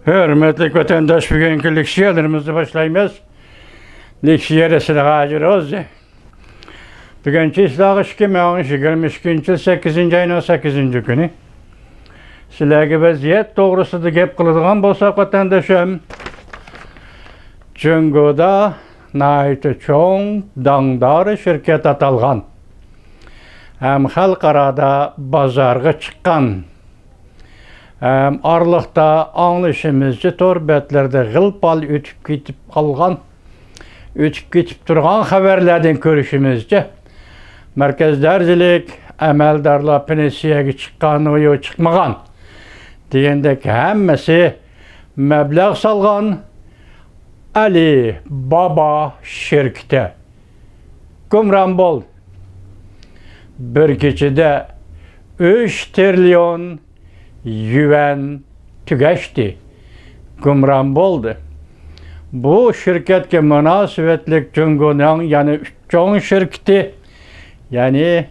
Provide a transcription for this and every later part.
Hürmetli vatandaş, bugünkü leksiyalarımızı başlayımız. Leksiyarısına hazır oldu. Bugünkü İslahı 2022 8. ayının 8. günü. Sizlerge vaziyet doğrusu da gep kılıdığan bolsak vatandaşım. Cüngoda naiti çoğun dağdarı şirket atalgan. Hem halkarada bazarga çıkan. Hem arlıqta anlaşımızcı torbetlerde gılpal ötüp ketip kalgan, ötüp ketip durgan haberlerden görüşümüzce merkezlercilik, emeldarla pensiyaga çıkan oyu çıkmagan degендek hemmesi meblağ salgan Ali Baba şirkte gumran bol. Bir keçide 3 trilyon yuan tügeçti, gumran boldu. Bu şirketke münasebetlik Cüngo'nun yani çoğun şirketi, yani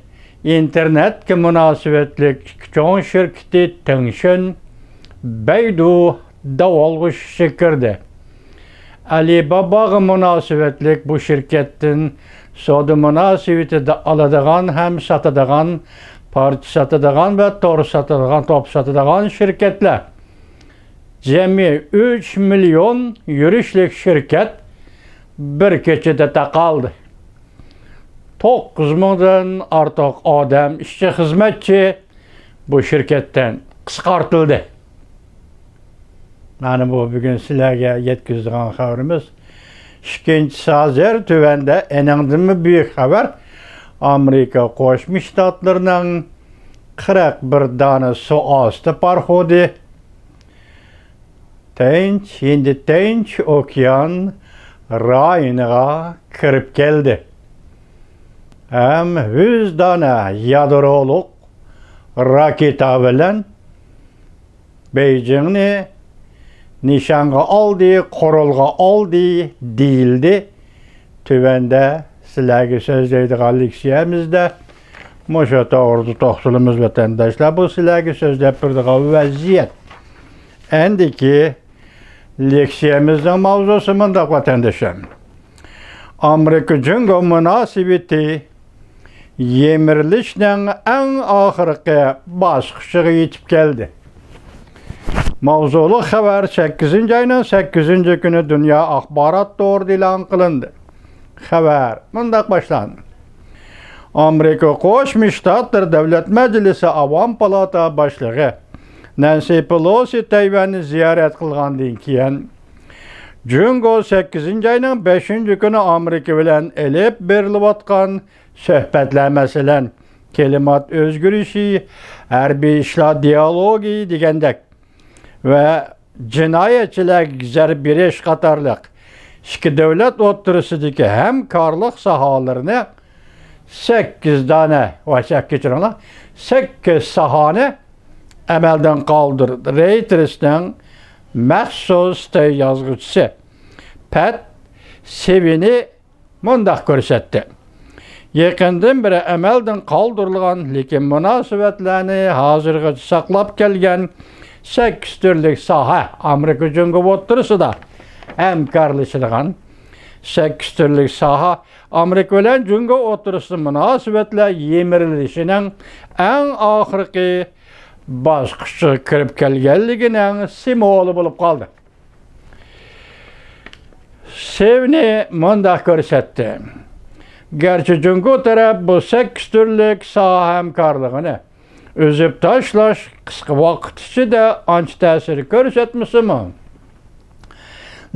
internetke münasebetlik çoğun şirketi Tencent, Baidu da olguş şekirdi. Ali Baba'ga münasebetlik bu şirketin sodu münasebeti de aladığan hem satadığan, parça satadığan ve tor satadığan, top satadığan şirketler. Cemi 3 milyon yürüyüşlük şirket bir keçide kaldı. 9 milyondan artık adam, işçi, hizmetçi bu şirketten kıskartıldı. Yani bu bugün sizlerge yetkizdiğin haberimiz. İkinci hazır tüvende enindimi büyük haber. Amerika Koşmuş Ştatlarının 41 tane su astı parhodi. Tinç okyan rayına kirip geldi. Hem 100 tane yadroluk raketa bilen Beijing'ni nişanga aldı, korolga aldı değildi. Tüvende sizlerge sözleydiği leksiyemizde Moşa doğrusu toxsulumuz vatandaşlar bu sizlerge sözleyip birdiği vaziyet. Endiki leksiyemizden mavzusu mındak vatandaşım. Amerika Cüngo münasebeti yemirlişden en ahirki başkışı yetip geldi. Mavzulu haber 8. ayının 8. günü Dünya Akbarat Doğru ilan kılındı. Haber mındak başlandı. Amerika Koşmuş Ştatlar Devlet Meclisi Avam Palata Başlığı Nancy Pelosi Tayvan'ı ziyaret kılgandan keyin Cüngo 8. ayının 5. günü Amerika bilen elip berilip atkan söhbetler meselen kelimat özgürlüğü, harbiy işler diyalogi degendek ve cinayetçiler zerbiriş katarlık iki devlet oturusudaki hemkarlık sahalarını 8 tane 8 sahane emelden kaldırdı. Reuters'ın məxsus yazgıcısı Pat Sevini mındak görsetti. Yakından beri emelden kaldırılgan lekin münasebetlerini hazırgıcı saklap gelgen 8 türlük saha Amerika Cüngo oturusu da hemkarlışılgan 8 türlük saha Amerika ile Cüngo oturusu münasebetler yemirilişinin en ahirki başkışı kirip kelgenliginin simvolu bulup kaldı. Sevni mındak görsetti. Gerçi Cüngo taraf bu 8 türlük saha hemkarlığını özüp taşlaş kısa vakit içinde anç tesiri görsetmesi mi?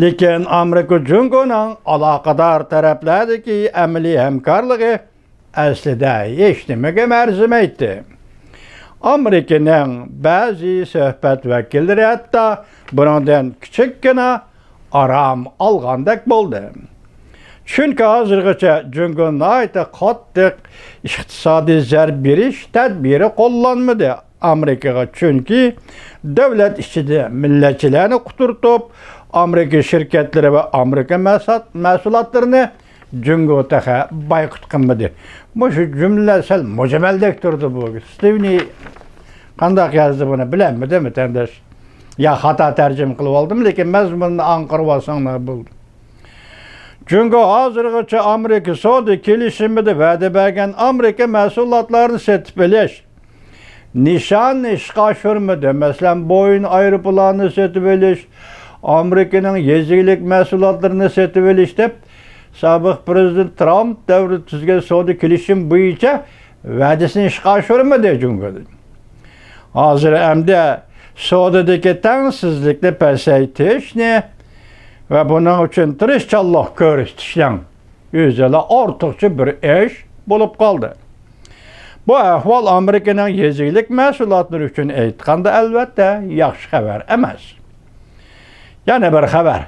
Lekin Amerika Cüngo'nun alakadar taraflardaki emeli hemkarlığı aslında eşitmege merzim etti. Amerika'nın bazı söhbet vekilleri hatta bundan küçükkene aram algandak buldu. Çünkü hazırgıca Cüngo'nun ait kattık iktisadi zerbiriş tedbiri kullanmadı Amerika'ya. Çünkü devlet işçide milletçilerini kuturtup Amerika şirketleri ve Amerika mesulatlarını Cüngo taha baykut kılmadı. Bu şu cümlesel mucemeldek durdu bu. Steveni kandak yazdı bunu bilen mi değil mi tendeş? Ya hata tercüme kılıp aldım, lekin mazmununu anqırıp alsаңlar buldu. Çünkü hazırgacha Amerika Saudi kelişimide va'da bergen Amerika mahsulotlarini setip elish, nişan ishga oshirmadi. Masalan, Boeing aeroplanını setip elish, Amerika'nın yezilik mahsulotlarini setip elish deb sobiq prezident Trump davri tuzgan Saudi kelishim bo'yicha va'dasini ishga oshirmadi Cumhuriyet. Hazır endi Saudi'deki tengsizlikni pasaytish ve bunun için tirishchanlik ko'rsatishdan o'zala ortiqcha bir ish bo'lib qoldi. Bu ahvol Amerikaning yezilik mahsulotlari uchun aytganda albatta yaxshi xabar emas. Yana bir xabar.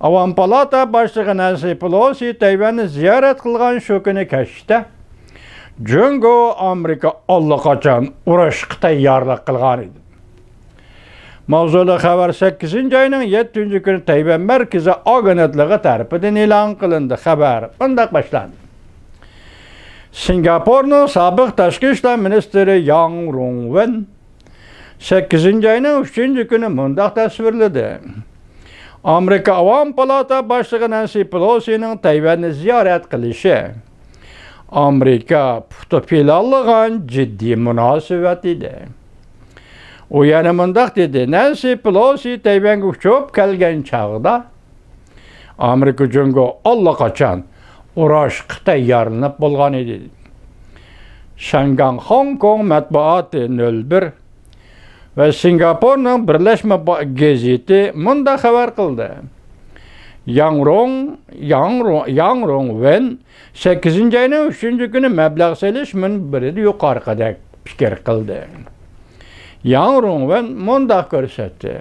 Avam palata boshlig'i Nancy Pelosi Tayvanni ziyorat qilgan shu kuni kechda Jungo Amerika allaqachon urushga tayyorlik qilgan edi. Mavzuli xabar 8-ayning 7-kuni Tayvan markaziy agentligi tarafidan e'lon qilindi. Xabar bunday boshlandi. Singapurning sobiq tashqi ishlar ministri Yang Rongwen 8-ayning 3-kuni bunday tasvirladi. Amerika Avam palata boshlig'i Nancy Pelosining Tayvanni ziyorat qilishi Amerika putupilalligan jiddiy munosabat edi. O yana mundaq dedi. Nancy Pelosi Tayvanga uchib kelgan chog'da Amerika Jungo allaqachon urushga tayyorlanib bo'lgan edi. Shanghai Hong Kong matbuoti 01 ve Singapurning birlashma gazeti munda xabar qildi. Yang Rongwen 8-ayning 3-kuni mablag' selish minbarida yuqorqidek fikr qildi. Yang Rongwen mundaq ko'rsatdi.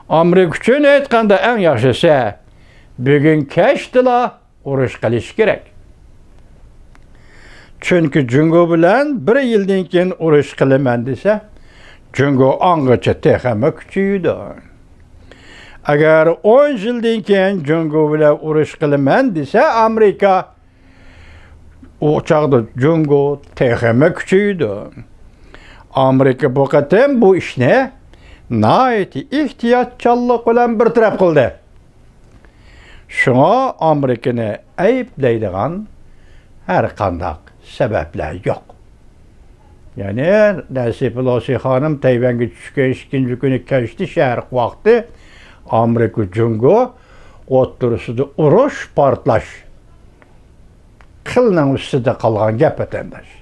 Amerika uchun aytganda eng yaxshisi bugun kechdala urush qilish kerak. Chunki Jungo bilan 1 yildan keyin urush qilaman desa, Jungo angacha texmi kuchaydi. Agar 10 yildan keyin Jungo bilan urush qilaman desa, Amerika o chaqda Jungo texmi kuchaydi. Amerika bu qatam bu ishni nihoyatda ehtiyotkorlik bilan bir taraf qildi. Shunga Amerikani ayblaydigan har qanday sabablar yo'q. Yani Nancy Pelosi xonim Tayvanga tushgan 2-kuni kechdi sharq vaqti Amerika Jungo o'rtasida urush portlash qilning ustida qolgan gap vatandosh.